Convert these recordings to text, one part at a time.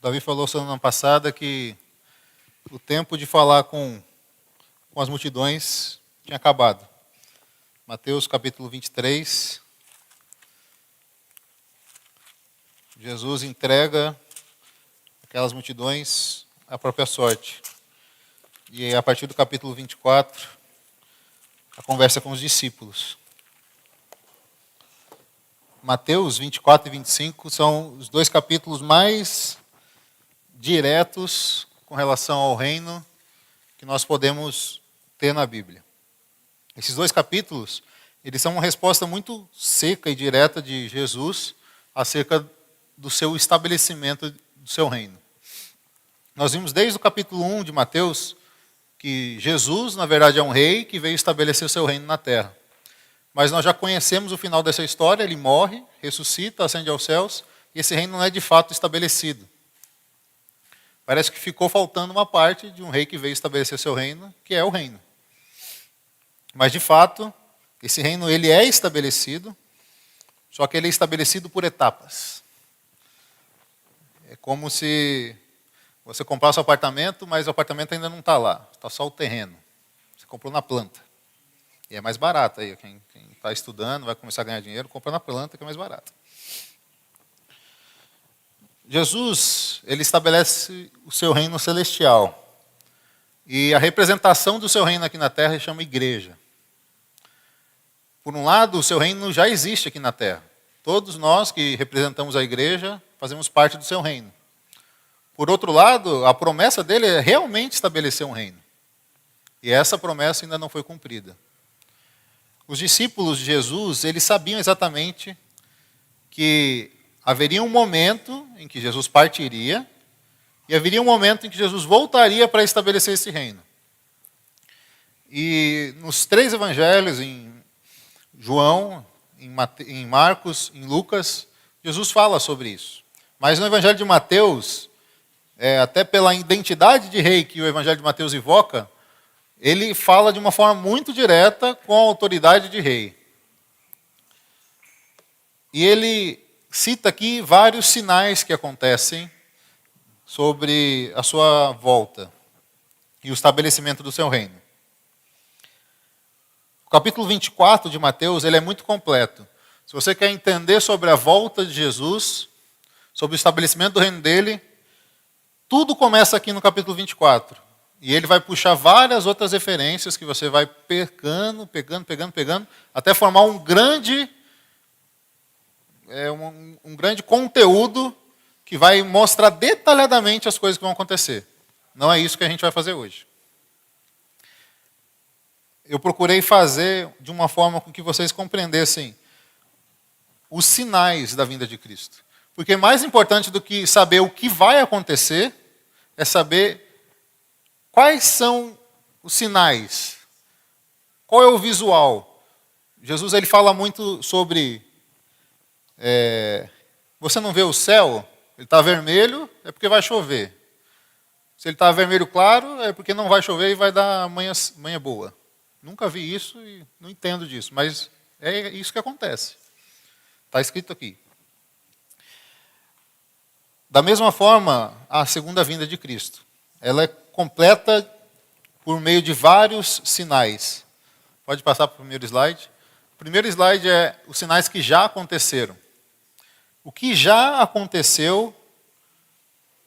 Davi falou semana passada que o tempo de falar com as multidões tinha acabado. Mateus capítulo 23. Jesus entrega aquelas multidões à própria sorte. E a partir do capítulo 24, a conversa com os discípulos. Mateus 24 e 25 são os dois capítulos mais diretos com relação ao reino que nós podemos ter na Bíblia. Esses dois capítulos, eles são uma resposta muito seca e direta de Jesus acerca do seu estabelecimento do seu reino. Nós vimos desde o capítulo 1 de Mateus que Jesus, na verdade, é um rei que veio estabelecer o seu reino na terra. Mas nós já conhecemos o final dessa história, ele morre, ressuscita, ascende aos céus, e esse reino não é de fato estabelecido. Parece que ficou faltando uma parte de um rei que veio estabelecer seu reino, que é o reino. Mas, de fato, esse reino ele é estabelecido, só que ele é estabelecido por etapas. É como se você comprasse um apartamento, mas o apartamento ainda não está lá, está só o terreno. Você comprou na planta. E é mais barato aí. Quem está estudando, vai começar a ganhar dinheiro, compra na planta, que é mais barato. Jesus, ele estabelece o seu reino celestial. E a representação do seu reino aqui na terra ele chama igreja. Por um lado, o seu reino já existe aqui na terra. Todos nós que representamos a igreja fazemos parte do seu reino. Por outro lado, a promessa dele é realmente estabelecer um reino. E essa promessa ainda não foi cumprida. Os discípulos de Jesus, eles sabiam exatamente que haveria um momento em que Jesus partiria e haveria um momento em que Jesus voltaria para estabelecer esse reino. E nos três evangelhos, em João, em Marcos, em Lucas, Jesus fala sobre isso. Mas no evangelho de Mateus, até pela identidade de rei que o evangelho de Mateus evoca, ele fala de uma forma muito direta com a autoridade de rei. E ele cita aqui vários sinais que acontecem sobre a sua volta e o estabelecimento do seu reino. O capítulo 24 de Mateus ele é muito completo. Se você quer entender sobre a volta de Jesus, sobre o estabelecimento do reino dele, tudo começa aqui no capítulo 24. E ele vai puxar várias outras referências que você vai pegando, até formar um grande conteúdo que vai mostrar detalhadamente as coisas que vão acontecer. Não é isso que a gente vai fazer hoje. Eu procurei fazer de uma forma com que vocês compreendessem os sinais da vinda de Cristo. Porque mais importante do que saber o que vai acontecer, é saber quais são os sinais, qual é o visual. Jesus ele fala muito sobre, você não vê o céu, ele está vermelho, é porque vai chover. Se ele está vermelho claro, é porque não vai chover e vai dar manhã boa. Nunca vi isso e não entendo disso, mas é isso que acontece. Está escrito aqui. Da mesma forma, a segunda vinda de Cristo. Ela é completa por meio de vários sinais. Pode passar para o primeiro slide. O primeiro slide é os sinais que já aconteceram. O que já aconteceu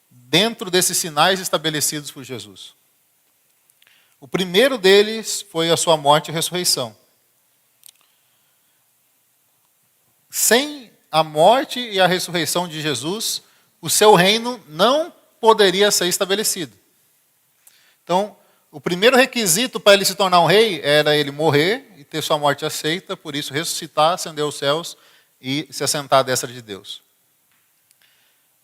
dentro desses sinais estabelecidos por Jesus. O primeiro deles foi a sua morte e ressurreição. Sem a morte e a ressurreição de Jesus, o seu reino não poderia ser estabelecido. Então, o primeiro requisito para ele se tornar um rei era ele morrer e ter sua morte aceita, por isso ressuscitar, ascender aos céus e se assentar à destra de Deus.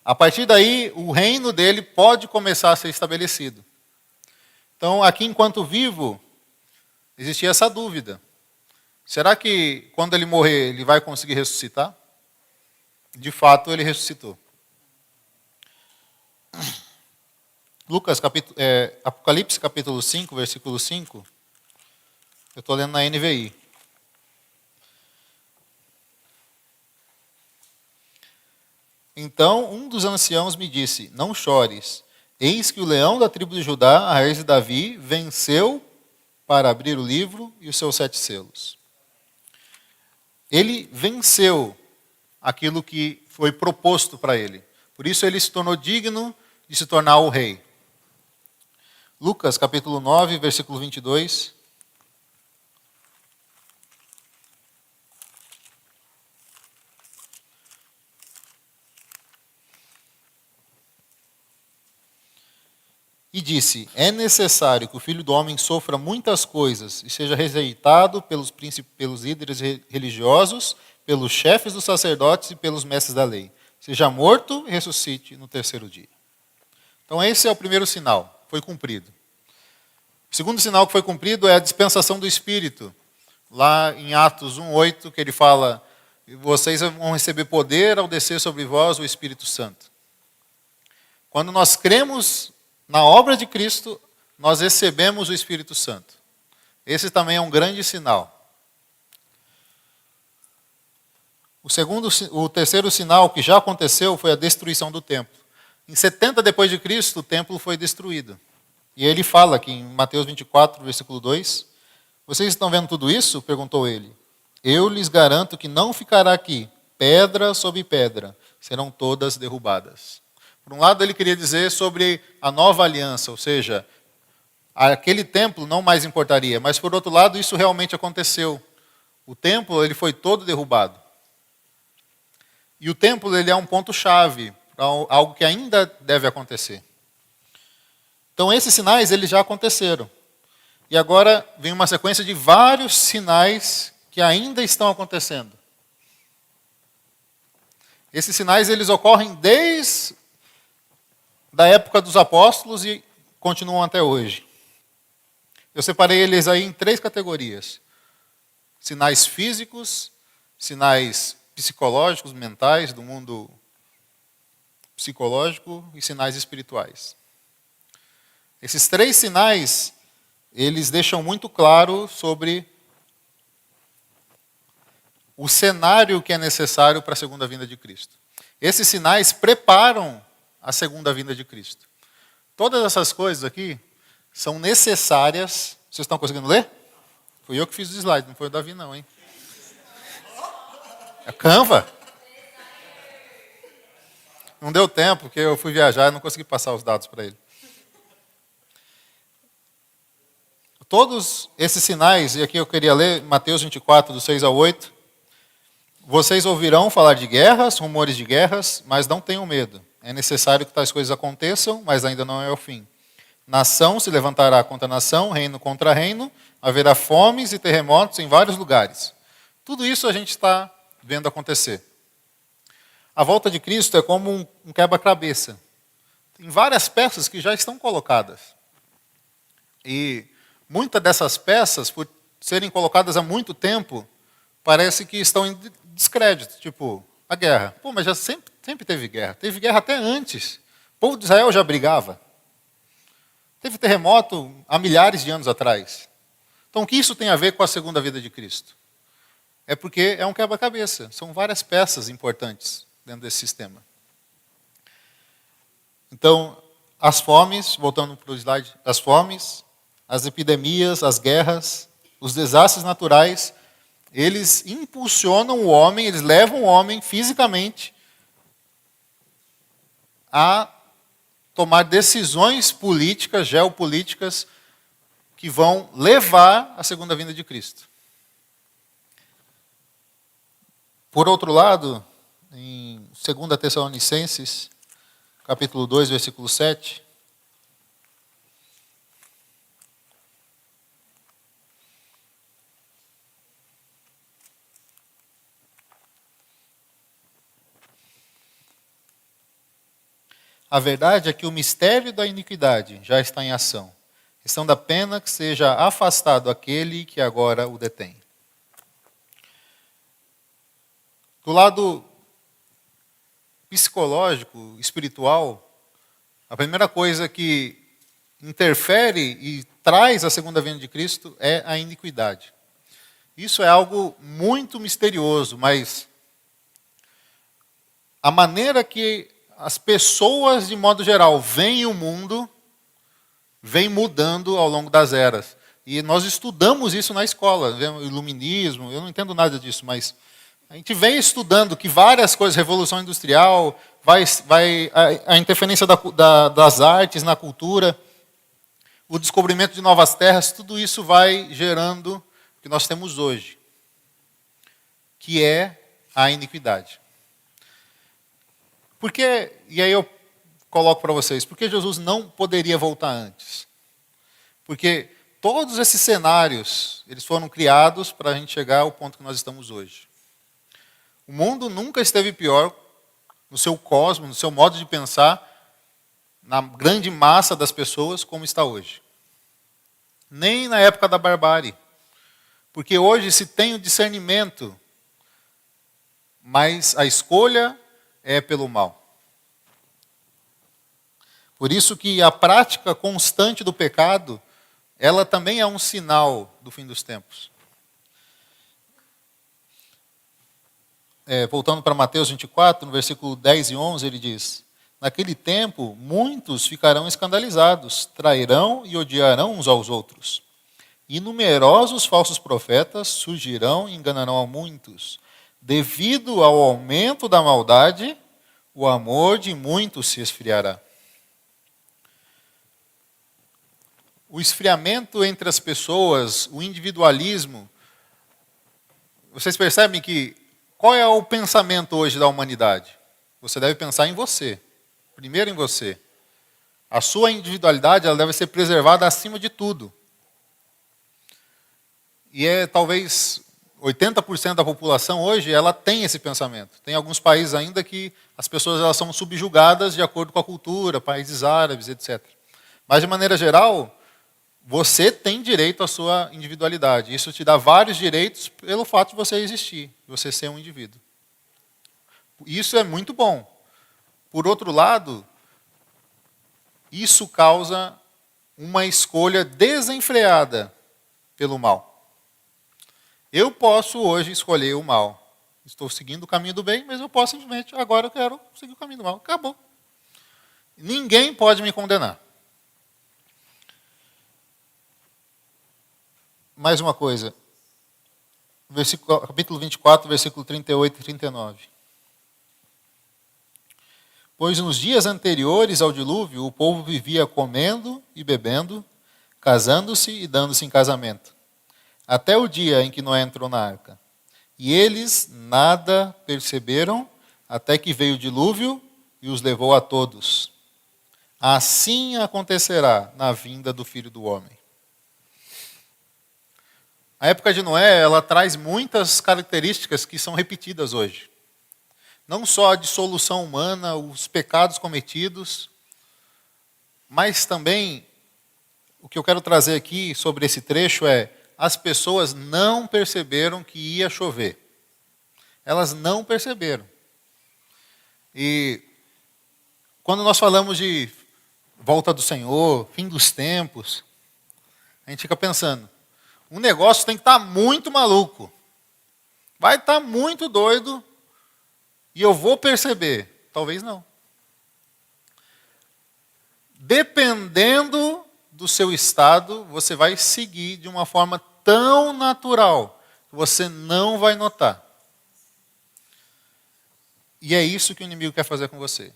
A partir daí, o reino dele pode começar a ser estabelecido. Então, aqui enquanto vivo, existia essa dúvida. Será que quando ele morrer, ele vai conseguir ressuscitar? De fato, ele ressuscitou. Apocalipse capítulo 5, versículo 5. Eu estou lendo na NVI. Então um dos anciãos me disse: não chores, eis que o leão da tribo de Judá, a raiz de Davi, venceu para abrir o livro e os seus 7 selos. Ele venceu aquilo que foi proposto para ele. Por isso ele se tornou digno de se tornar o rei. Lucas capítulo 9, versículo 22. E disse: é necessário que o Filho do Homem sofra muitas coisas e seja rejeitado pelos líderes religiosos, pelos chefes dos sacerdotes e pelos mestres da lei. Seja morto e ressuscite no 3º dia. Então esse é o primeiro sinal, foi cumprido. O segundo sinal que foi cumprido é a dispensação do Espírito. Lá em Atos 1:8, que ele fala: vocês vão receber poder ao descer sobre vós o Espírito Santo. Quando nós cremos na obra de Cristo, nós recebemos o Espírito Santo. Esse também é um grande sinal. O terceiro sinal que já aconteceu foi a destruição do templo. Em 70 depois de Cristo, o templo foi destruído. E ele fala aqui em Mateus 24, versículo 2: vocês estão vendo tudo isso? Perguntou ele. Eu lhes garanto que não ficará aqui pedra sobre pedra, serão todas derrubadas. Por um lado, ele queria dizer sobre a nova aliança, ou seja, aquele templo não mais importaria. Mas, por outro lado, isso realmente aconteceu. O templo ele foi todo derrubado. E o templo ele é um ponto-chave para algo que ainda deve acontecer. Então, esses sinais eles já aconteceram. E agora vem uma sequência de vários sinais que ainda estão acontecendo. Esses sinais eles ocorrem desde da época dos apóstolos e continuam até hoje. Eu separei eles aí em 3 categorias: sinais físicos, sinais psicológicos, mentais, do mundo psicológico, e sinais espirituais. Esses 3 sinais, eles deixam muito claro sobre o cenário que é necessário para a segunda vinda de Cristo. Esses sinais preparam a segunda vinda de Cristo. Todas essas coisas aqui são necessárias. Vocês estão conseguindo ler? Fui eu que fiz o slide, não foi o Davi não, hein? É Canva? Não deu tempo, porque eu fui viajar e não consegui passar os dados para ele. Todos esses sinais, e aqui eu queria ler Mateus 24, do 6 ao 8. Vocês ouvirão falar de guerras, rumores de guerras, mas não tenham medo. É necessário que tais coisas aconteçam, mas ainda não é o fim. Nação se levantará contra nação, reino contra reino, haverá fomes e terremotos em vários lugares. Tudo isso a gente está vendo acontecer. A volta de Cristo é como um quebra-cabeça. Tem várias peças que já estão colocadas. E muitas dessas peças, por serem colocadas há muito tempo, parece que estão em descrédito. Tipo, a guerra. Pô, mas já sempre teve guerra. Teve guerra até antes. O povo de Israel já brigava. Teve terremoto há milhares de anos atrás. Então, o que isso tem a ver com a segunda vinda de Cristo? É porque é um quebra-cabeça. São várias peças importantes dentro desse sistema. Então, as fomes, voltando para o slide, as fomes, as epidemias, as guerras, os desastres naturais, eles impulsionam o homem, eles levam o homem fisicamente a tomar decisões políticas, geopolíticas, que vão levar à segunda vinda de Cristo. Por outro lado, em 2 Tessalonicenses, capítulo 2, versículo 7, a verdade é que o mistério da iniquidade já está em ação, questão da pena que seja afastado aquele que agora o detém. Do lado psicológico, espiritual, a primeira coisa que interfere e traz a segunda vinda de Cristo é a iniquidade. Isso é algo muito misterioso, mas a maneira que as pessoas, de modo geral, veem o mundo, vem mudando ao longo das eras. E nós estudamos isso na escola, o iluminismo, eu não entendo nada disso, mas a gente vem estudando que várias coisas, Revolução Industrial, a interferência das artes na cultura, o descobrimento de novas terras, tudo isso vai gerando o que nós temos hoje, que é a iniquidade. E aí eu coloco para vocês, por que Jesus não poderia voltar antes? Porque todos esses cenários, eles foram criados para a gente chegar ao ponto que nós estamos hoje. O mundo nunca esteve pior no seu cosmos, no seu modo de pensar, na grande massa das pessoas, como está hoje. Nem na época da barbárie. Porque hoje se tem o discernimento, mas a escolha é pelo mal. Por isso que a prática constante do pecado, ela também é um sinal do fim dos tempos. Voltando para Mateus 24, no versículo 10 e 11, ele diz: naquele tempo, muitos ficarão escandalizados, trairão e odiarão uns aos outros. E numerosos falsos profetas surgirão e enganarão a muitos. Devido ao aumento da maldade, o amor de muitos se esfriará. O esfriamento entre as pessoas, o individualismo. Vocês percebem que qual é o pensamento hoje da humanidade? Você deve pensar em você. Primeiro em você. A sua individualidade, ela deve ser preservada acima de tudo. E talvez 80% da população hoje, ela tem esse pensamento. Tem alguns países ainda que as pessoas elas são subjugadas de acordo com a cultura, países árabes, etc. Mas, de maneira geral, você tem direito à sua individualidade. Isso te dá vários direitos pelo fato de você existir, de você ser um indivíduo. Isso é muito bom. Por outro lado, isso causa uma escolha desenfreada pelo mal. Eu posso hoje escolher o mal. Estou seguindo o caminho do bem, mas eu posso simplesmente, agora eu quero seguir o caminho do mal. Acabou. Ninguém pode me condenar. Mais uma coisa. Capítulo 24, versículo 38 e 39. Pois nos dias anteriores ao dilúvio, o povo vivia comendo e bebendo, casando-se e dando-se em casamento, até o dia em que Noé entrou na arca. E eles nada perceberam, até que veio o dilúvio e os levou a todos. Assim acontecerá na vinda do Filho do Homem. A época de Noé, ela traz muitas características que são repetidas hoje. Não só a dissolução humana, os pecados cometidos, mas também, o que eu quero trazer aqui sobre esse trecho é, as pessoas não perceberam que ia chover. Elas não perceberam. E quando nós falamos de volta do Senhor, fim dos tempos, a gente fica pensando, o negócio tem que estar muito maluco. Vai estar muito doido e eu vou perceber. Talvez não. Dependendo do seu estado, você vai seguir de uma forma tão natural que você não vai notar. E é isso que o inimigo quer fazer com você.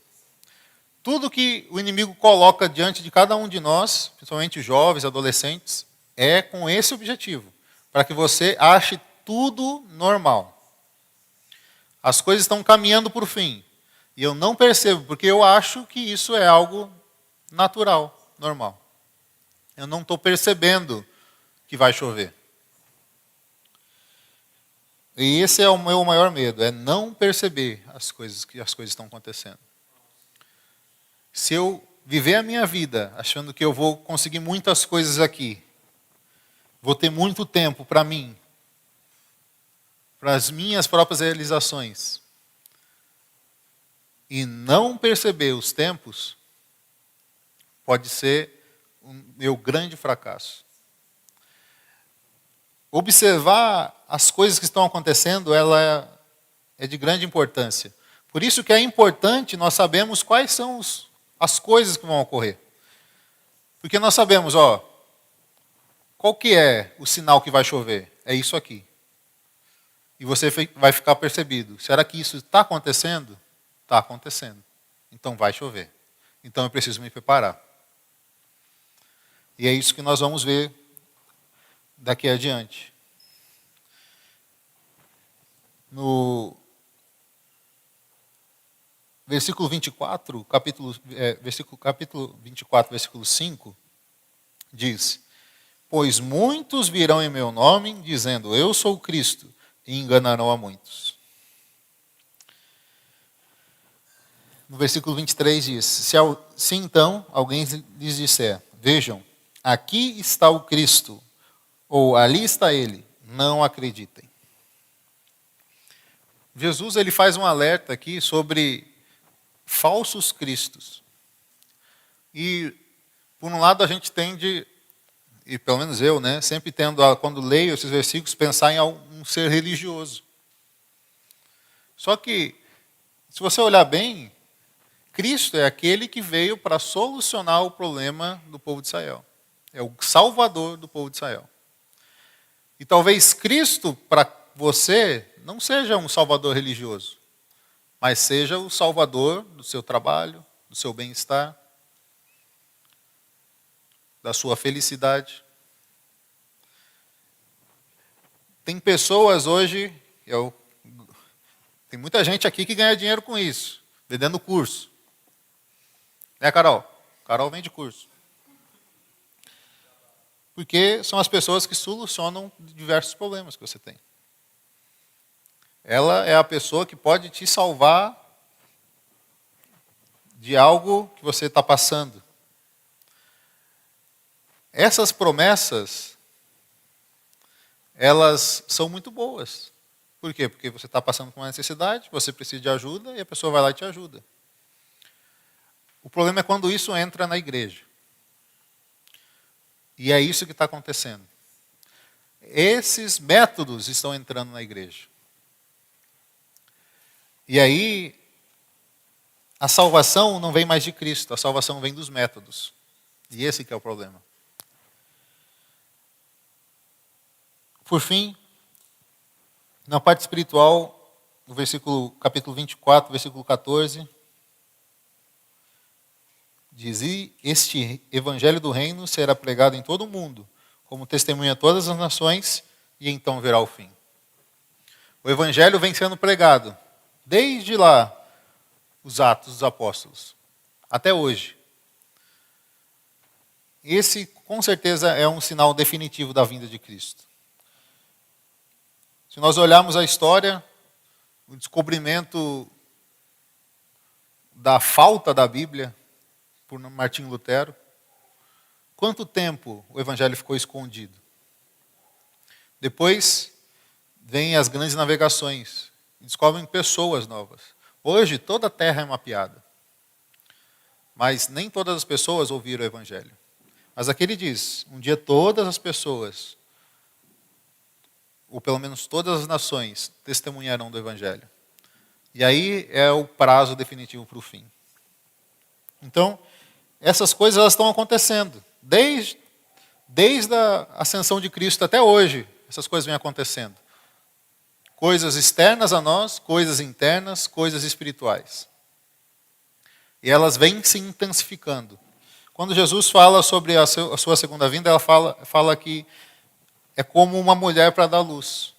Tudo que o inimigo coloca diante de cada um de nós, principalmente jovens, adolescentes, é com esse objetivo, para que você ache tudo normal. As coisas estão caminhando para o fim, e eu não percebo, porque eu acho que isso é algo natural, normal. Eu não estou percebendo que vai chover. E esse é o meu maior medo, é não perceber que as coisas estão acontecendo. Se eu viver a minha vida achando que eu vou conseguir muitas coisas aqui, vou ter muito tempo para mim, para as minhas próprias realizações, e não perceber os tempos, pode ser o meu grande fracasso. Observar as coisas que estão acontecendo, ela é de grande importância, Por isso que é importante nós sabermos quais são as coisas que vão ocorrer. Porque nós sabemos, qual que é o sinal que vai chover? É isso aqui. E você vai ficar percebido. Será que isso está acontecendo? Está acontecendo. Então vai chover. Então eu preciso me preparar. E é isso que nós vamos ver daqui adiante. No versículo 24, capítulo 24, versículo 5, diz: Pois muitos virão em meu nome, dizendo, eu sou o Cristo, e enganarão a muitos. No versículo 23 diz, se então alguém lhes disser, vejam, aqui está o Cristo, ou ali está ele, não acreditem. Jesus ele faz um alerta aqui sobre falsos cristos. E, por um lado, a gente tende, e pelo menos eu, sempre tendo, quando leio esses versículos, pensar em um ser religioso. Só que, se você olhar bem, Cristo é aquele que veio para solucionar o problema do povo de Israel. É o Salvador do povo de Israel. E talvez Cristo, para você, não seja um Salvador religioso, mas seja o Salvador do seu trabalho, do seu bem-estar, da sua felicidade. Tem pessoas hoje, tem muita gente aqui que ganha dinheiro com isso, vendendo curso. Né, Carol? Carol vende curso. Porque são as pessoas que solucionam diversos problemas que você tem. Ela é a pessoa que pode te salvar de algo que você está passando. Essas promessas, elas são muito boas. Por quê? Porque você está passando por uma necessidade, você precisa de ajuda e a pessoa vai lá e te ajuda. O problema é quando isso entra na igreja. E é isso que está acontecendo. Esses métodos estão entrando na igreja. E aí, a salvação não vem mais de Cristo, a salvação vem dos métodos. E esse que é o problema. Por fim, na parte espiritual, no capítulo 24, versículo 14, diz, e este evangelho do reino será pregado em todo o mundo, como testemunha a todas as nações, e então virá o fim. O evangelho vem sendo pregado, desde lá, os Atos dos Apóstolos, até hoje. Esse, com certeza, é um sinal definitivo da vinda de Cristo. Se nós olharmos a história, o descobrimento da falta da Bíblia, por Martinho Lutero, quanto tempo o evangelho ficou escondido? Depois vêm as grandes navegações, e descobrem pessoas novas. Hoje toda a terra é mapeada, mas nem todas as pessoas ouviram o evangelho. Mas aqui ele diz, um dia todas as pessoas, ou pelo menos todas as nações, testemunharão do evangelho. E aí é o prazo definitivo para o fim. Então, essas coisas elas estão acontecendo. Desde a ascensão de Cristo até hoje, essas coisas vêm acontecendo. Coisas externas a nós, coisas internas, coisas espirituais. E elas vêm se intensificando. Quando Jesus fala sobre a sua segunda vinda, ela fala que é como uma mulher para dar luz.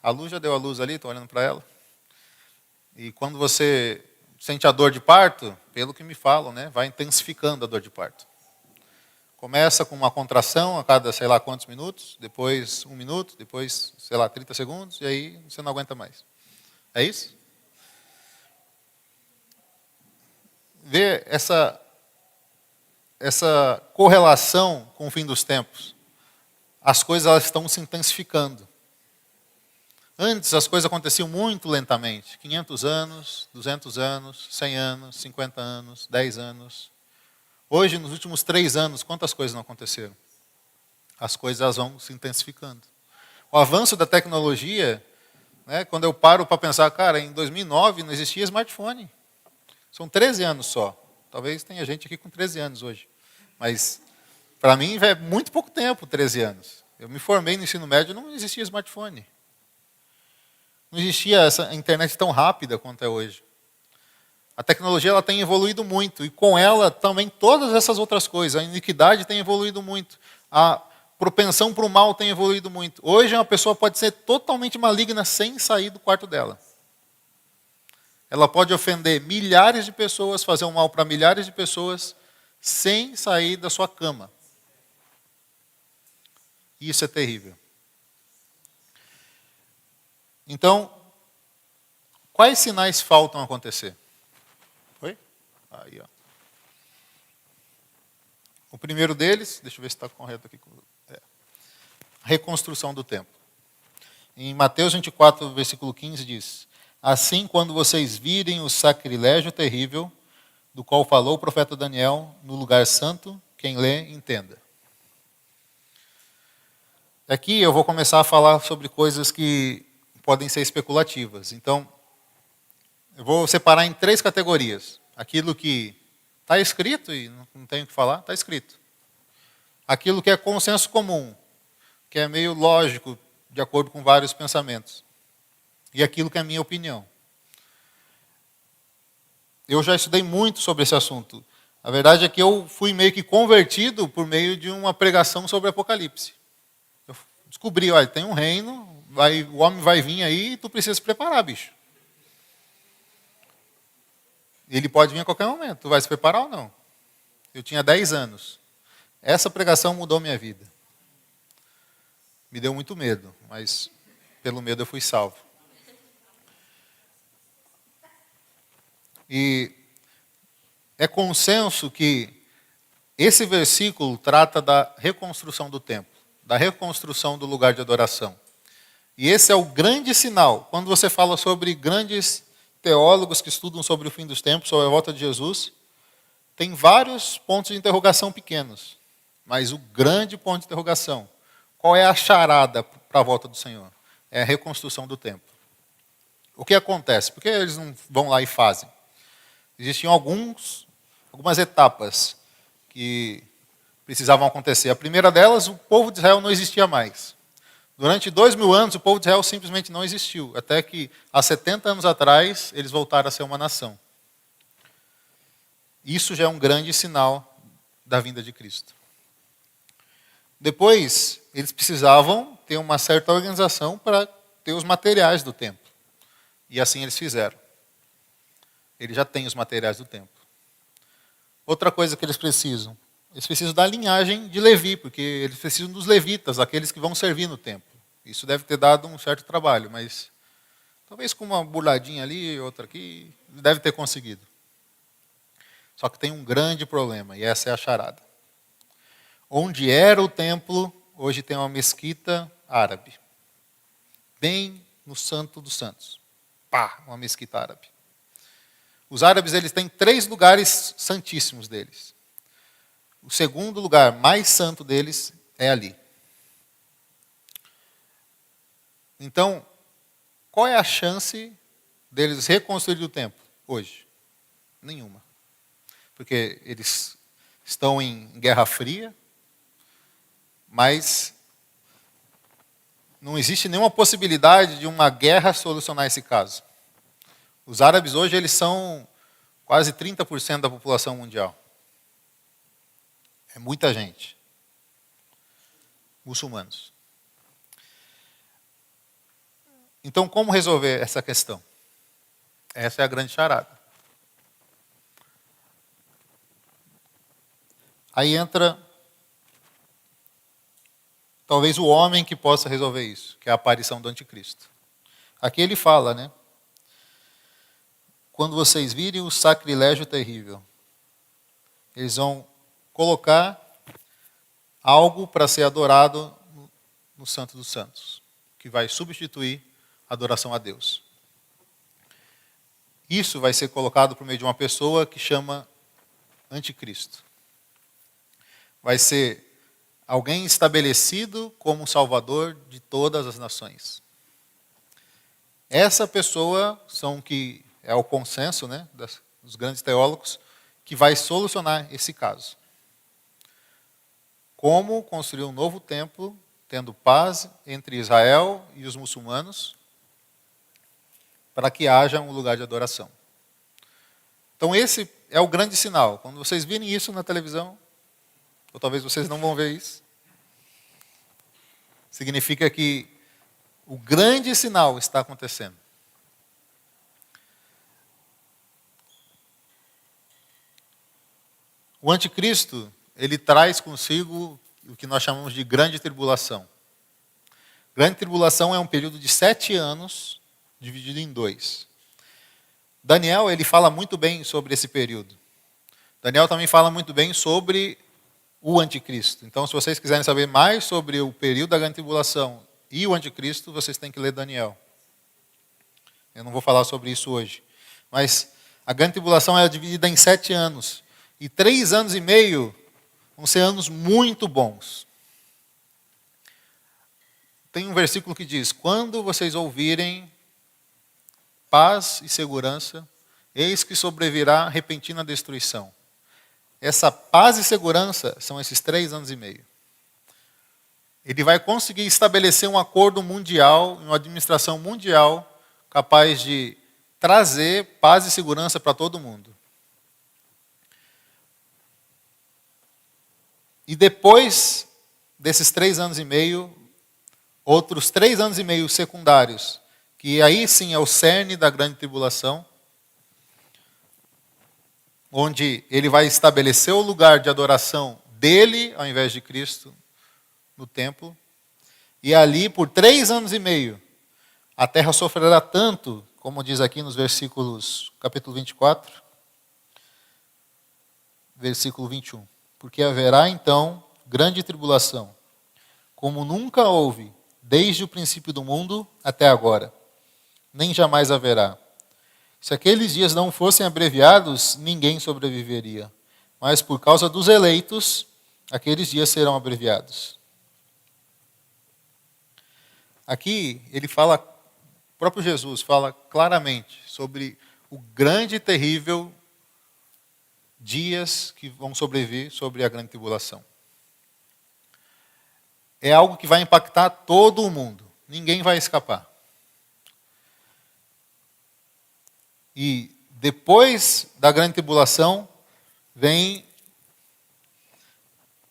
A luz já deu a luz ali, estou olhando para ela. E quando você sente a dor de parto, pelo que me falam, vai intensificando a dor de parto. Começa com uma contração a cada sei lá quantos minutos, depois 1 minuto, depois, 30 segundos, e aí você não aguenta mais. É isso? Vê essa correlação com o fim dos tempos. As coisas elas estão se intensificando. Antes as coisas aconteciam muito lentamente. 500 anos, 200 anos, 100 anos, 50 anos, 10 anos. Hoje, nos últimos 3 anos, quantas coisas não aconteceram? As coisas elas vão se intensificando. O avanço da tecnologia né? Quando eu paro para pensar, cara, em 2009 não existia smartphone. São 13 anos só. Talvez tenha gente aqui com 13 anos hoje. Mas, para mim, é muito pouco tempo, 13 anos. Eu me formei no ensino médio e não existia smartphone. Não existia essa internet tão rápida quanto é hoje. A tecnologia ela tem evoluído muito. E com ela também todas essas outras coisas. A iniquidade tem evoluído muito. A propensão para o mal tem evoluído muito. Hoje uma pessoa pode ser totalmente maligna sem sair do quarto dela. Ela pode ofender milhares de pessoas, fazer um mal para milhares de pessoas, sem sair da sua cama. Isso é terrível. Então, quais sinais faltam acontecer? Oi? Aí, ó. O primeiro deles, deixa eu ver se está correto aqui. A reconstrução do templo. Em Mateus 24, versículo 15, diz: assim, quando vocês virem o sacrilégio terrível, do qual falou o profeta Daniel, no lugar santo, quem lê, entenda. Aqui eu vou começar a falar sobre coisas que podem ser especulativas. Então, eu vou separar em 3 categorias. Aquilo que está escrito e não tenho o que falar, está escrito. Aquilo que é consenso comum, que é meio lógico, de acordo com vários pensamentos. E aquilo que é minha opinião. Eu já estudei muito sobre esse assunto. A verdade é que eu fui meio que convertido por meio de uma pregação sobre Apocalipse. Eu descobri, olha, tem um reino, o homem vai vir aí e tu precisa se preparar, bicho. Ele pode vir a qualquer momento. Tu vai se preparar ou não? Eu tinha 10 anos. Essa pregação mudou minha vida. Me deu muito medo, mas pelo medo eu fui salvo. E é consenso que esse versículo trata da reconstrução do templo, da reconstrução do lugar de adoração. E esse é o grande sinal. Quando você fala sobre grandes teólogos que estudam sobre o fim dos tempos, sobre a volta de Jesus, tem vários pontos de interrogação pequenos. Mas o grande ponto de interrogação, qual é a charada para a volta do Senhor? É a reconstrução do templo. O que acontece? Por que eles não vão lá e fazem? Existiam algumas etapas que precisavam acontecer. A primeira delas, o povo de Israel não existia mais. Durante 2000 anos, o povo de Israel simplesmente não existiu. Até que, há 70 anos atrás, eles voltaram a ser uma nação. Isso já é um grande sinal da vinda de Cristo. Depois, eles precisavam ter uma certa organização para ter os materiais do templo. E assim eles fizeram. Eles já têm os materiais do templo. Outra coisa que eles precisam da linhagem de Levi, porque eles precisam dos levitas, aqueles que vão servir no templo. Isso deve ter dado um certo trabalho, mas talvez com uma burladinha ali, outra aqui, deve ter conseguido. Só que tem um grande problema, e essa é a charada. Onde era o templo, hoje tem uma mesquita árabe. Bem no Santo dos Santos. Pá, uma mesquita árabe. Os árabes eles têm 3 lugares santíssimos deles. O segundo lugar mais santo deles é ali. Então, qual é a chance deles reconstruir o templo hoje? Nenhuma. Porque eles estão em Guerra Fria, mas não existe nenhuma possibilidade de uma guerra solucionar esse caso. Os árabes hoje eles são quase 30% da população mundial. É muita gente. Muçulmanos. Então, como resolver essa questão? Essa é a grande charada. Aí entra talvez o homem que possa resolver isso, que é a aparição do anticristo. Aqui ele fala, né? Quando vocês virem o sacrilégio terrível, eles vão colocar algo para ser adorado no Santo dos Santos, que vai substituir a adoração a Deus. Isso vai ser colocado por meio de uma pessoa que chama anticristo. Vai ser alguém estabelecido como Salvador de todas as nações. Essa pessoa são que é o consenso, né, dos grandes teólogos, que vai solucionar esse caso. Como construir um novo templo, tendo paz entre Israel e os muçulmanos, para que haja um lugar de adoração. Então esse é o grande sinal. Quando vocês virem isso na televisão, ou talvez vocês não vão ver isso, significa que o grande sinal está acontecendo. O anticristo, ele traz consigo o que nós chamamos de grande tribulação. Grande tribulação é um período de 7 anos, dividido em 2. Daniel, ele fala muito bem sobre esse período. Daniel também fala muito bem sobre o anticristo. Então, se vocês quiserem saber mais sobre o período da grande tribulação e o anticristo, vocês têm que ler Daniel. Eu não vou falar sobre isso hoje. Mas a grande tribulação é dividida em 7 anos. E 3 anos e meio vão ser anos muito bons. Tem um versículo que diz: quando vocês ouvirem paz e segurança, eis que sobrevirá repentina destruição. Essa paz e segurança são esses 3 anos e meio. Ele vai conseguir estabelecer um acordo mundial, uma administração mundial, capaz de trazer paz e segurança para todo mundo. E depois desses 3 anos e meio, outros 3 anos e meio secundários, que aí sim é o cerne da grande tribulação, onde ele vai estabelecer o lugar de adoração dele, ao invés de Cristo, no templo. E ali, por 3 anos e meio, a terra sofrerá tanto, como diz aqui nos versículos, capítulo 24, versículo 21. Porque haverá então grande tribulação, como nunca houve, desde o princípio do mundo até agora, nem jamais haverá. Se aqueles dias não fossem abreviados, ninguém sobreviveria. Mas por causa dos eleitos, aqueles dias serão abreviados. Aqui ele fala, o próprio Jesus fala claramente sobre o grande e terrível dias que vão sobreviver sobre a grande tribulação. É algo que vai impactar todo o mundo. Ninguém vai escapar. E depois da grande tribulação vem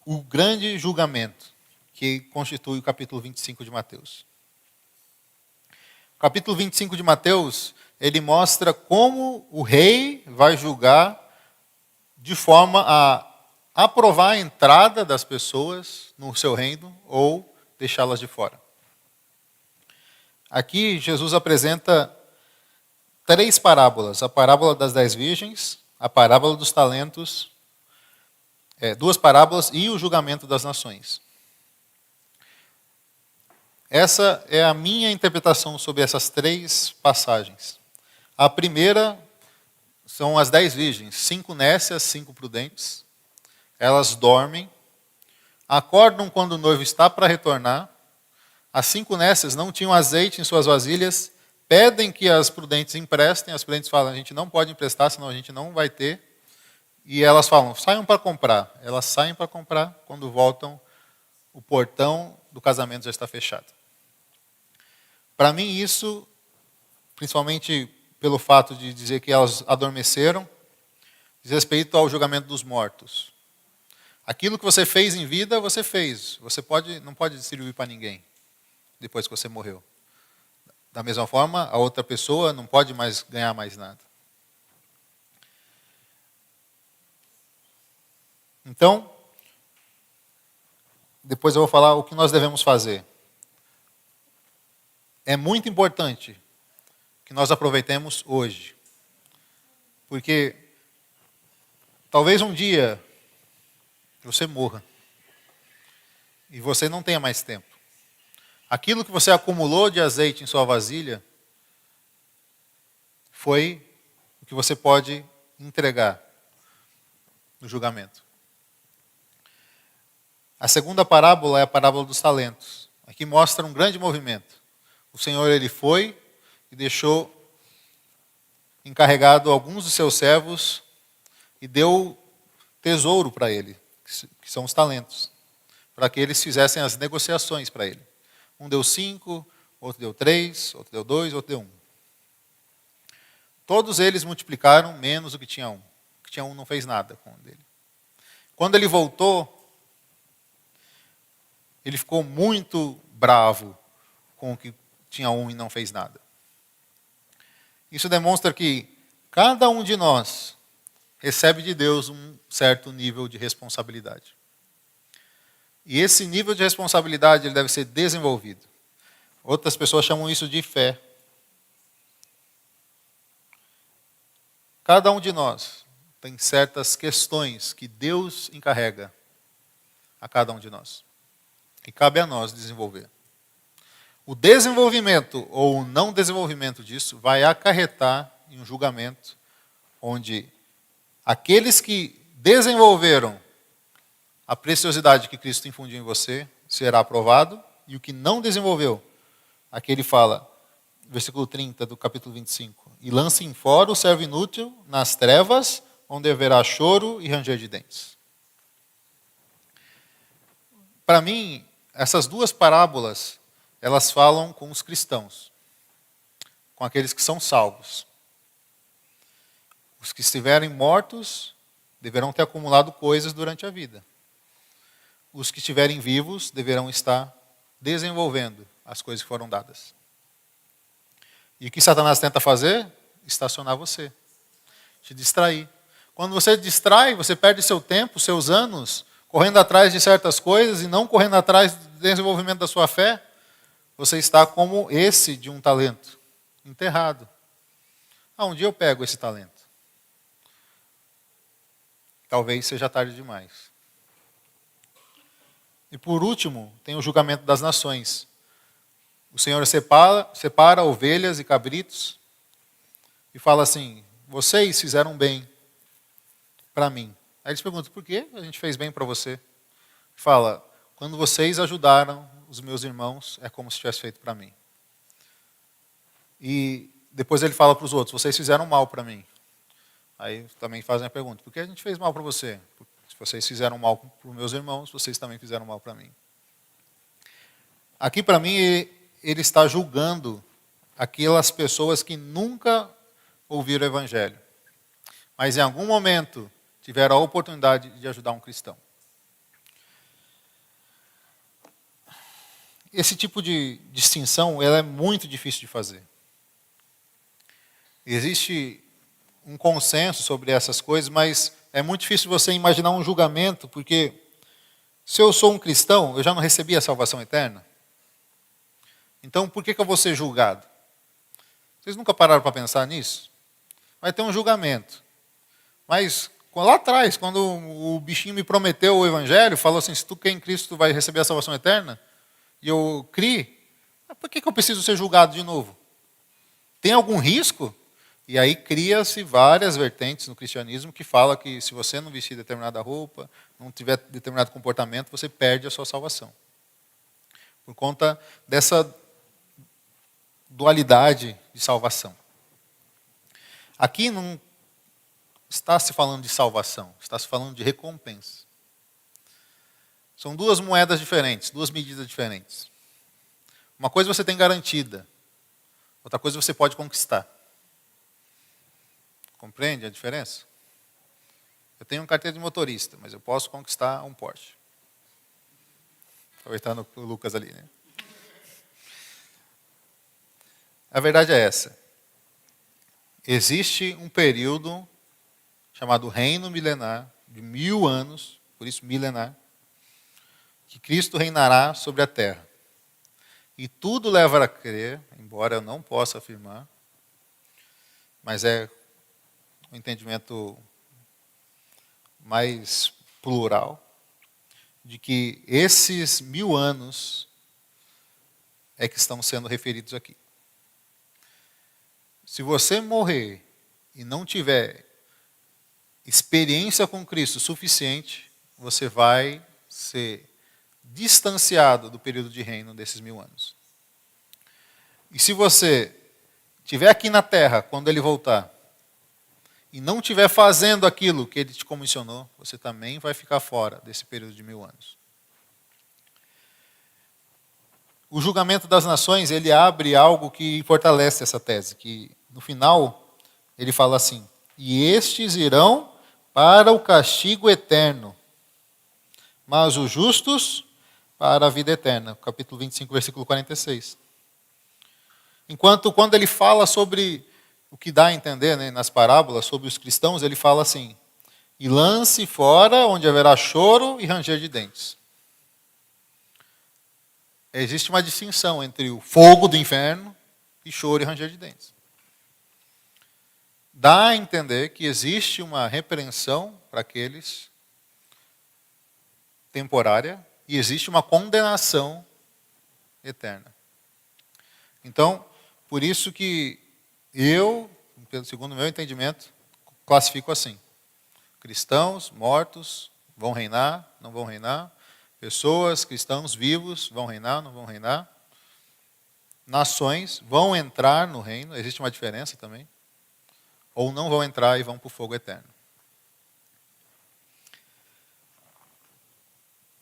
o grande julgamento, que constitui o capítulo 25 de Mateus. O capítulo 25 de Mateus, ele mostra como o rei vai julgar de forma a aprovar a entrada das pessoas no seu reino ou deixá-las de fora. Aqui Jesus apresenta 3 parábolas: a parábola das 10 virgens, a parábola dos talentos, 2 parábolas e o julgamento das nações. Essa é a minha interpretação sobre essas 3 passagens. A primeira são as 10 virgens, 5 nécias, 5 prudentes. Elas dormem, acordam quando o noivo está para retornar. As 5 nécias não tinham azeite em suas vasilhas, pedem que as prudentes emprestem. As prudentes falam: a gente não pode emprestar, senão a gente não vai ter. E elas falam: saiam para comprar. Elas saem para comprar, quando voltam, o portão do casamento já está fechado. Para mim isso, principalmente pelo fato de dizer que elas adormeceram, diz respeito ao julgamento dos mortos. Aquilo que você fez em vida, você fez. Você não pode distribuir para ninguém depois que você morreu. Da mesma forma, a outra pessoa não pode mais ganhar mais nada. Então, depois eu vou falar o que nós devemos fazer. É muito importante que nós aproveitemos hoje. Porque talvez um dia você morra e você não tenha mais tempo. Aquilo que você acumulou de azeite em sua vasilha foi o que você pode entregar no julgamento. A segunda parábola é a parábola dos talentos. Aqui mostra um grande movimento. O Senhor, ele foi que deixou encarregado alguns dos seus servos e deu tesouro para ele, que são os talentos, para que eles fizessem as negociações para ele. Um deu 5, outro deu 3, outro deu 2, outro deu 1. Todos eles multiplicaram menos do que tinha um. O que tinha um não fez nada com o dele. Quando ele voltou, ele ficou muito bravo com o que tinha um e não fez nada. Isso demonstra que cada um de nós recebe de Deus um certo nível de responsabilidade. E esse nível de responsabilidade ele deve ser desenvolvido. Outras pessoas chamam isso de fé. Cada um de nós tem certas questões que Deus encarrega a cada um de nós. E cabe a nós desenvolver. O desenvolvimento ou o não desenvolvimento disso vai acarretar em um julgamento onde aqueles que desenvolveram a preciosidade que Cristo infundiu em você será aprovado, e o que não desenvolveu, aqui ele fala, versículo 30 do capítulo 25, e lancem fora o servo inútil nas trevas, onde haverá choro e ranger de dentes. Para mim, essas duas parábolas, elas falam com os cristãos, com aqueles que são salvos. Os que estiverem mortos deverão ter acumulado coisas durante a vida. Os que estiverem vivos deverão estar desenvolvendo as coisas que foram dadas. E o que Satanás tenta fazer? Estacionar você, te distrair. Quando você distrai, você perde seu tempo, seus anos, correndo atrás de certas coisas e não correndo atrás do desenvolvimento da sua fé. Você está como esse de um talento, enterrado. Um dia eu pego esse talento. Talvez seja tarde demais. E por último, tem o julgamento das nações. O Senhor separa ovelhas e cabritos e fala assim, vocês fizeram bem para mim. Aí eles perguntam, por que a gente fez bem para você? Fala, quando vocês ajudaram os meus irmãos, é como se tivesse feito para mim. E depois ele fala para os outros, vocês fizeram mal para mim. Aí também fazem a pergunta, por que a gente fez mal para você? Se vocês fizeram mal para os meus irmãos, vocês também fizeram mal para mim. Aqui para mim, ele está julgando aquelas pessoas que nunca ouviram o Evangelho, mas em algum momento tiveram a oportunidade de ajudar um cristão. Esse tipo de distinção ela é muito difícil de fazer. Existe um consenso sobre essas coisas, mas é muito difícil você imaginar um julgamento, porque se eu sou um cristão, eu já não recebi a salvação eterna. Então, por que eu vou ser julgado? Vocês nunca pararam para pensar nisso? Vai ter um julgamento. Mas lá atrás, quando o bichinho me prometeu o Evangelho, falou assim, se tu quer em Cristo, tu vai receber a salvação eterna, e eu criei, por que eu preciso ser julgado de novo? Tem algum risco? E aí cria-se várias vertentes no cristianismo que fala que se você não vestir determinada roupa, não tiver determinado comportamento, você perde a sua salvação. Por conta dessa dualidade de salvação. Aqui não está se falando de salvação, está se falando de recompensa. São duas moedas diferentes, duas medidas diferentes. Uma coisa você tem garantida, outra coisa você pode conquistar. Compreende a diferença? Eu tenho uma carteira de motorista, mas eu posso conquistar um Porsche. Aproveitando o Lucas ali, né? A verdade é essa. Existe um período chamado reino milenar, de 1000 anos, por isso milenar, que Cristo reinará sobre a terra. E tudo leva a crer, embora eu não possa afirmar, mas é um entendimento mais plural, de que esses 1000 anos é que estão sendo referidos aqui. Se você morrer e não tiver experiência com Cristo suficiente, você vai ser distanciado do período de reino desses 1000 anos. E se você estiver aqui na terra, quando ele voltar, e não estiver fazendo aquilo que ele te comissionou, você também vai ficar fora desse período de 1000 anos. O julgamento das nações, ele abre algo que fortalece essa tese, que no final ele fala assim: e estes irão para o castigo eterno, mas os justos para a vida eterna. Capítulo 25, versículo 46. Enquanto quando ele fala sobre o que dá a entender, né, nas parábolas, sobre os cristãos, ele fala assim: e lance fora onde haverá choro e ranger de dentes. Existe uma distinção entre o fogo do inferno e choro e ranger de dentes. Dá a entender que existe uma repreensão para aqueles temporária e existe uma condenação eterna. Então, por isso que eu, segundo o meu entendimento, classifico assim: cristãos mortos vão reinar, não vão reinar. Pessoas, cristãos vivos, vão reinar, não vão reinar. Nações vão entrar no reino, existe uma diferença também. Ou não vão entrar e vão para o fogo eterno.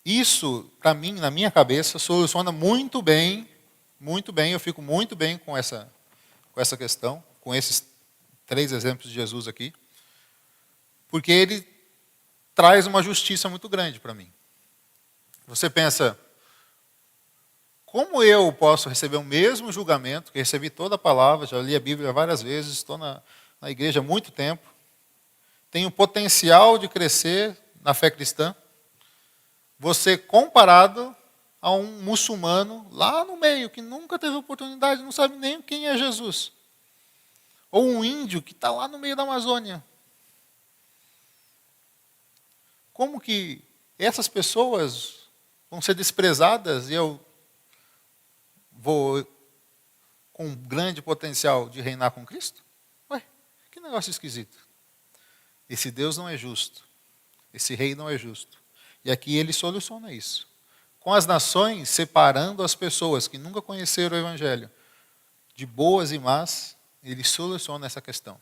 Isso, para mim, na minha cabeça, soluciona muito bem, eu fico muito bem com essa questão, com esses 3 exemplos de Jesus aqui, porque ele traz uma justiça muito grande para mim. Você pensa, como eu posso receber o mesmo julgamento, que recebi toda a palavra, já li a Bíblia várias vezes, estou na igreja há muito tempo, tenho potencial de crescer na fé cristã, você comparado a um muçulmano lá no meio, que nunca teve oportunidade, não sabe nem quem é Jesus. Ou um índio que está lá no meio da Amazônia. Como que essas pessoas vão ser desprezadas e eu vou com um grande potencial de reinar com Cristo? Ué, que negócio esquisito. Esse Deus não é justo. Esse rei não é justo. E aqui ele soluciona isso. Com as nações, separando as pessoas que nunca conheceram o Evangelho de boas e más, ele soluciona essa questão.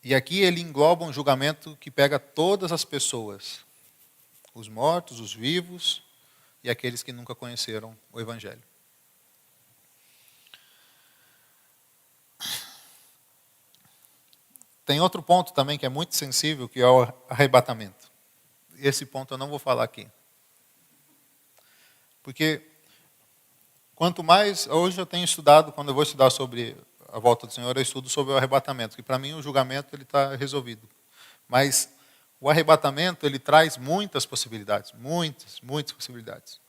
E aqui ele engloba um julgamento que pega todas as pessoas. Os mortos, os vivos e aqueles que nunca conheceram o Evangelho. Tem outro ponto também que é muito sensível, que é o arrebatamento. Esse ponto eu não vou falar aqui. Porque quanto mais, hoje eu tenho estudado, quando eu vou estudar sobre a volta do Senhor, eu estudo sobre o arrebatamento, que para mim o julgamento está resolvido. Mas o arrebatamento, ele traz muitas possibilidades, muitas possibilidades.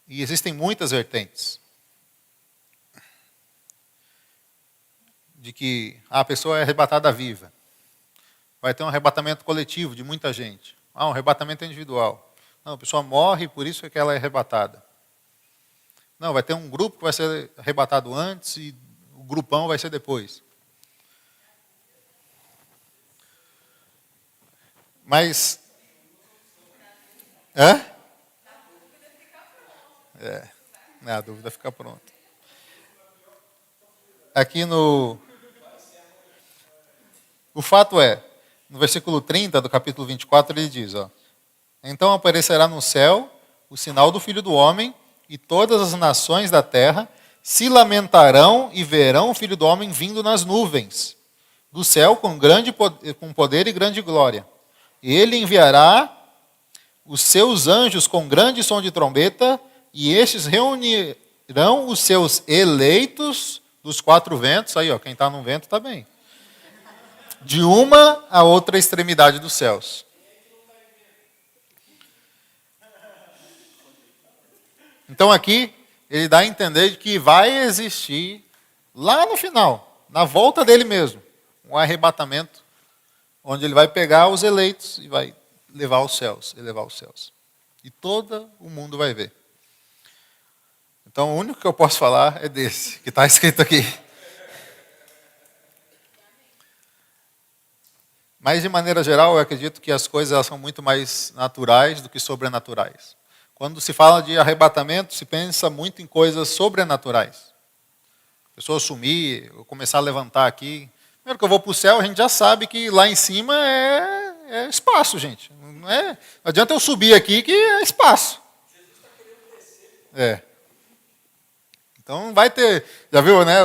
E existem muitas vertentes. De que a pessoa é arrebatada viva. Vai ter um arrebatamento coletivo de muita gente. Um arrebatamento individual. Não, a pessoa morre, por isso é que ela é arrebatada. Não, vai ter um grupo que vai ser arrebatado antes e o grupão vai ser depois. Mas... Hã? A dúvida fica pronta. Aqui no... O fato é, no versículo 30 do capítulo 24, ele diz, então aparecerá no céu o sinal do Filho do Homem, e todas as nações da terra se lamentarão e verão o Filho do Homem vindo nas nuvens do céu com poder e grande glória. Ele enviará os seus anjos com grande som de trombeta, e estes reunirão os seus eleitos dos 4 ventos. Aí, quem está num vento está bem. De uma a outra extremidade dos céus. Então aqui, ele dá a entender que vai existir, lá no final, na volta dele mesmo, um arrebatamento, onde ele vai pegar os eleitos e vai levar aos céus, elevar os céus. E todo o mundo vai ver. Então o único que eu posso falar é desse, que está escrito aqui. Mas, de maneira geral, eu acredito que as coisas elas são muito mais naturais do que sobrenaturais. Quando se fala de arrebatamento, se pensa muito em coisas sobrenaturais. a pessoa sumir, eu começar a levantar aqui. Primeiro que eu vou para o céu, a gente já sabe que lá em cima é espaço, gente. Não adianta eu subir aqui que é espaço. É. Então vai ter, já viu, né?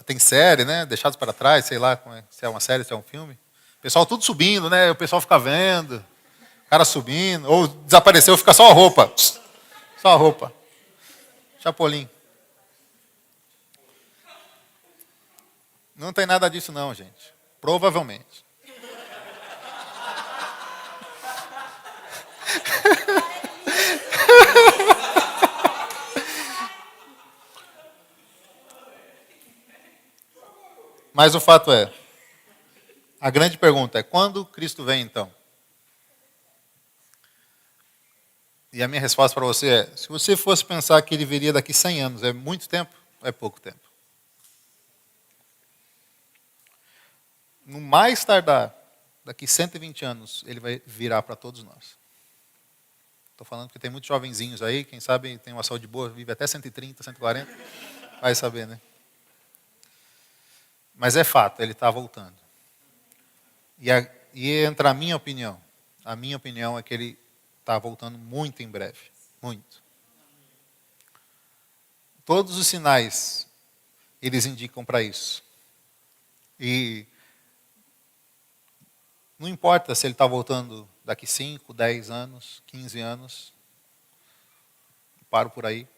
Tem série, né? Deixados para trás, sei lá se é uma série, se é um filme. O pessoal tudo subindo, né? O pessoal fica vendo, o cara subindo, ou desapareceu, fica só a roupa. Só a roupa. Chapolin. Não tem nada disso não, gente. Provavelmente. Mas o fato é, a grande pergunta é, quando Cristo vem então? E a minha resposta para você é, se você fosse pensar que ele viria daqui 100 anos, é muito tempo ou é pouco tempo? No mais tardar, daqui 120 anos, ele vai virar para todos nós. Estou falando que tem muitos jovenzinhos aí, quem sabe tem uma saúde boa, vive até 130, 140, vai saber, né? Mas é fato, ele está voltando. E entra a minha opinião é que ele está voltando muito em breve, muito. Todos os sinais, eles indicam para isso. E não importa se ele está voltando daqui 5, 10 anos, 15 anos, paro por aí.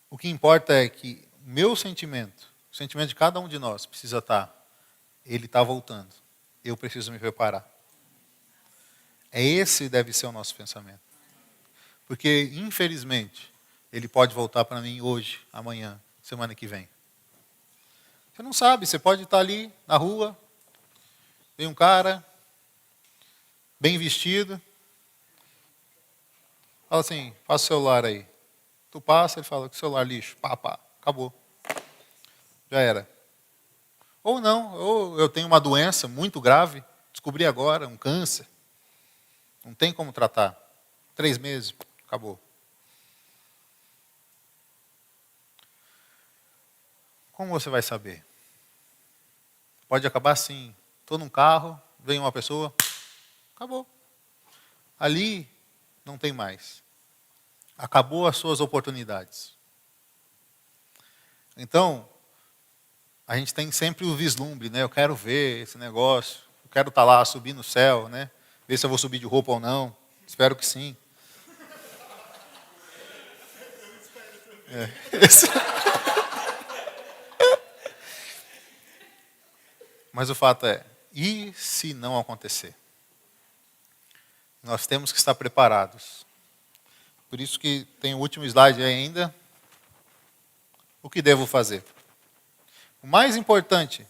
O que importa é que o meu sentimento, o sentimento de cada um de nós precisa estar, ele está voltando, eu preciso me preparar. Esse deve ser o nosso pensamento. Porque, infelizmente, ele pode voltar para mim hoje, amanhã, semana que vem. Você não sabe, você pode estar ali na rua, vem um cara, bem vestido, fala assim, passa o celular aí. Tu passa, ele fala, que celular lixo, pá, acabou. Já era. Ou não, ou eu tenho uma doença muito grave, descobri agora, um câncer. Não tem como tratar. 3 meses, acabou. Como você vai saber? Pode acabar assim. Estou num carro, vem uma pessoa, acabou. Ali não tem mais. Acabou as suas oportunidades. Então, a gente tem sempre o vislumbre, né? Eu quero ver esse negócio, eu quero estar lá, subir no céu, né? Ver se eu vou subir de roupa ou não. Espero que sim. Mas o fato é, e se não acontecer? Nós temos que estar preparados. Por isso que tem o último slide aí ainda. O que devo fazer? O mais importante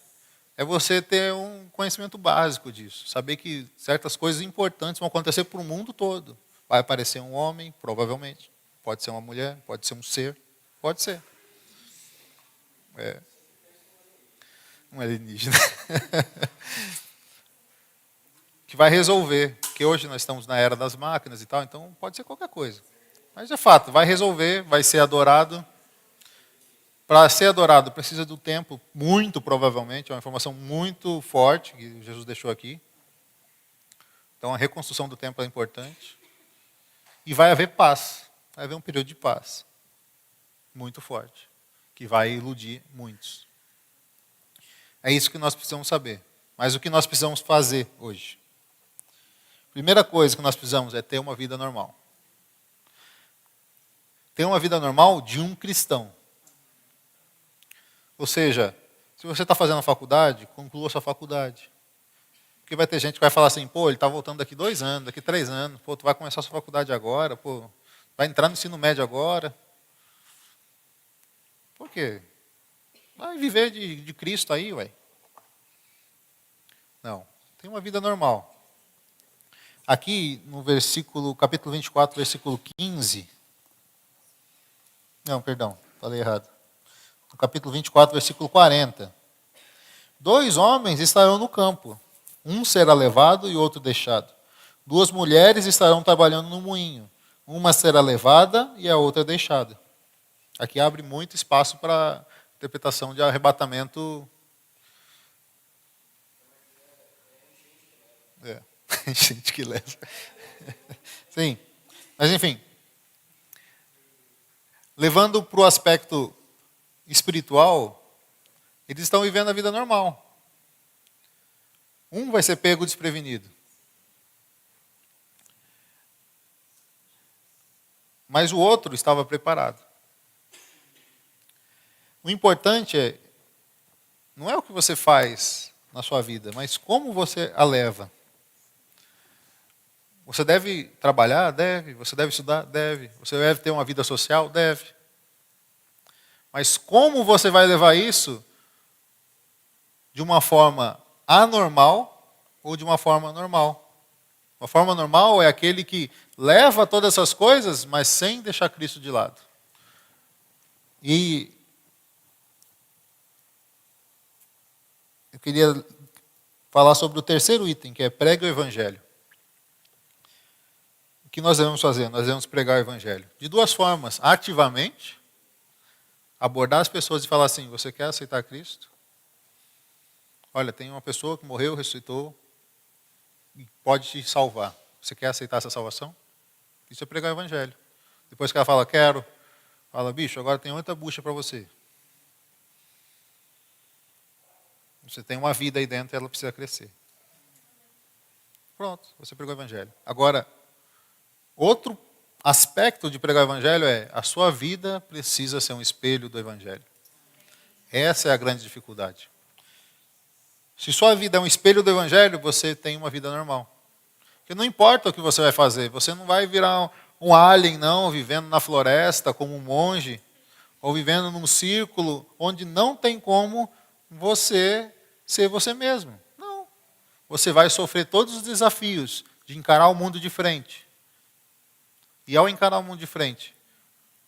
é você ter um conhecimento básico disso. Saber que certas coisas importantes vão acontecer para o mundo todo. Vai aparecer um homem, provavelmente. Pode ser uma mulher, pode ser um ser. Pode ser. Um alienígena. Que vai resolver. Porque hoje nós estamos na era das máquinas e tal, então pode ser qualquer coisa. Mas é fato, vai resolver, vai ser adorado. Para ser adorado precisa do tempo, muito provavelmente, é uma informação muito forte que Jesus deixou aqui. Então a reconstrução do templo é importante. E vai haver paz, vai haver um período de paz muito forte, que vai iludir muitos. É isso que nós precisamos saber. Mas o que nós precisamos fazer hoje? Primeira coisa que nós precisamos é ter uma vida normal. Ter uma vida normal de um cristão. Ou seja, se você está fazendo a faculdade, conclua a sua faculdade. Porque vai ter gente que vai falar assim, pô, ele está voltando daqui 2 anos, daqui 3 anos, pô, tu vai começar a sua faculdade agora, pô, vai entrar no ensino médio agora. Por quê? Vai viver de Cristo aí, ué. Não, tem uma vida normal. Aqui no capítulo 24, versículo 15. Não, perdão, falei errado. No capítulo 24, versículo 40. 2 homens estarão no campo. Um será levado e outro deixado. 2 mulheres estarão trabalhando no moinho. Uma será levada e a outra deixada. Aqui abre muito espaço para interpretação de arrebatamento. Gente que leva. Sim. Mas, enfim. Levando para o aspecto espiritual, eles estão vivendo a vida normal. Um vai ser pego desprevenido. Mas o outro estava preparado. O importante não é o que você faz na sua vida, mas como você a leva. Você deve trabalhar? Deve. Você deve estudar? Deve. Você deve ter uma vida social? Deve. Mas como você vai levar isso de uma forma anormal ou de uma forma normal? Uma forma normal é aquele que leva todas essas coisas, mas sem deixar Cristo de lado. E eu queria falar sobre o terceiro item, que é pregue o Evangelho. O que nós devemos fazer? Nós devemos pregar o Evangelho. De duas formas. Ativamente, abordar as pessoas e falar assim, você quer aceitar Cristo? Olha, tem uma pessoa que morreu, ressuscitou, e pode te salvar. Você quer aceitar essa salvação? Isso é pregar o Evangelho. Depois que ela fala, quero, fala, bicho, agora tem outra bucha para você. Você tem uma vida aí dentro e ela precisa crescer. Pronto, você pregou o Evangelho. Agora, outro aspecto de pregar o Evangelho é a sua vida precisa ser um espelho do Evangelho. Essa é a grande dificuldade. Se sua vida é um espelho do Evangelho, você tem uma vida normal. Porque não importa o que você vai fazer, você não vai virar um alien, não, vivendo na floresta como um monge, ou vivendo num círculo onde não tem como você ser você mesmo. Não. Você vai sofrer todos os desafios de encarar o mundo de frente. E ao encarar o mundo de frente,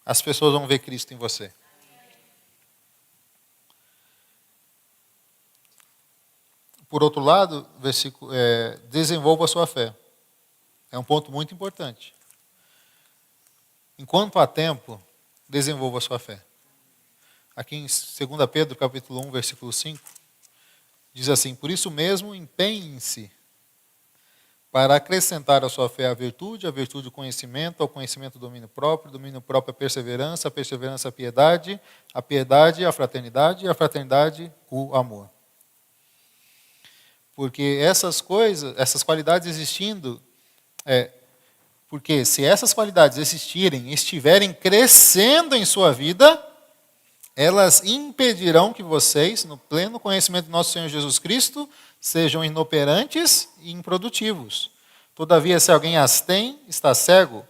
as pessoas vão ver Cristo em você. Por outro lado, desenvolva a sua fé. É um ponto muito importante. Enquanto há tempo, desenvolva a sua fé. Aqui em 2 Pedro, capítulo 1, versículo 5, diz assim, por isso mesmo, empenhem-se para acrescentar à sua fé a virtude o conhecimento, ao conhecimento o domínio próprio a perseverança a piedade a fraternidade e a fraternidade o amor. Porque essas qualidades existindo, porque se essas qualidades existirem, estiverem crescendo em sua vida, elas impedirão que vocês, no pleno conhecimento do nosso Senhor Jesus Cristo, sejam inoperantes e improdutivos. Todavia, se alguém as tem, está cego,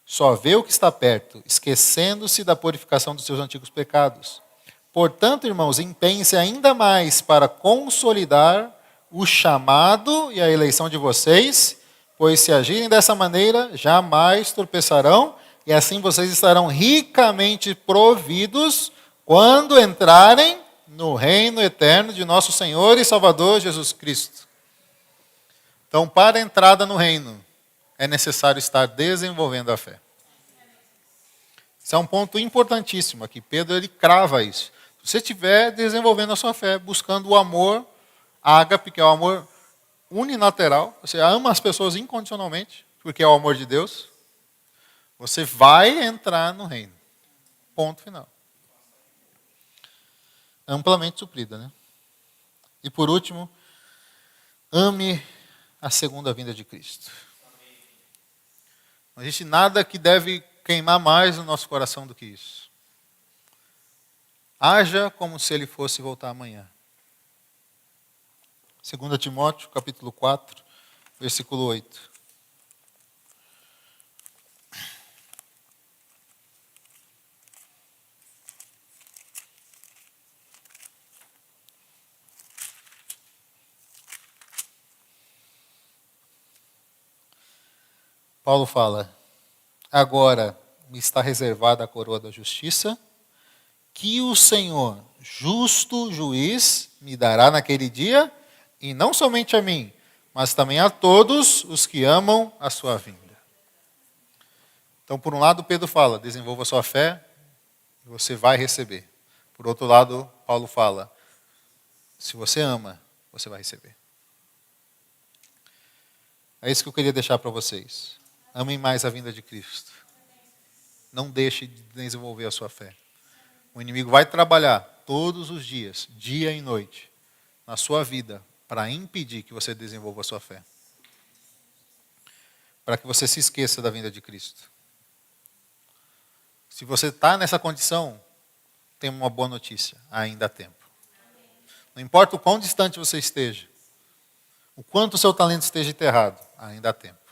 só vê o que está perto, esquecendo-se da purificação dos seus antigos pecados. Portanto, irmãos, empenhem-se ainda mais para consolidar o chamado e a eleição de vocês, pois se agirem dessa maneira, jamais tropeçarão, e assim vocês estarão ricamente providos quando entrarem no reino eterno de nosso Senhor e Salvador Jesus Cristo. Então, para a entrada no reino, é necessário estar desenvolvendo a fé. Isso é um ponto importantíssimo aqui. Pedro, ele crava isso. Se você estiver desenvolvendo a sua fé, buscando o amor ágape, que é o amor unilateral, você ama as pessoas incondicionalmente, porque é o amor de Deus, você vai entrar no reino. Ponto final. Amplamente suprida, né? E por último, ame a segunda vinda de Cristo. Não existe nada que deve queimar mais no nosso coração do que isso. Haja como se ele fosse voltar amanhã. 2 Timóteo, capítulo 4, versículo 8. Paulo fala, agora me está reservada a coroa da justiça, que o Senhor, justo juiz, me dará naquele dia, e não somente a mim, mas também a todos os que amam a sua vinda. Então, por um lado, Pedro fala, desenvolva a sua fé, Você vai receber. Por outro lado, Paulo fala, se você ama, você vai receber. É isso que eu queria deixar para vocês. Amem mais a vinda de Cristo. Não deixe de desenvolver a sua fé. O inimigo vai trabalhar todos os dias, dia e noite, na sua vida, para impedir que você desenvolva a sua fé. Para que você se esqueça da vinda de Cristo. Se você está nessa condição, tem uma boa notícia, ainda há tempo. Não importa o quão distante você esteja, o quanto o seu talento esteja enterrado, ainda há tempo.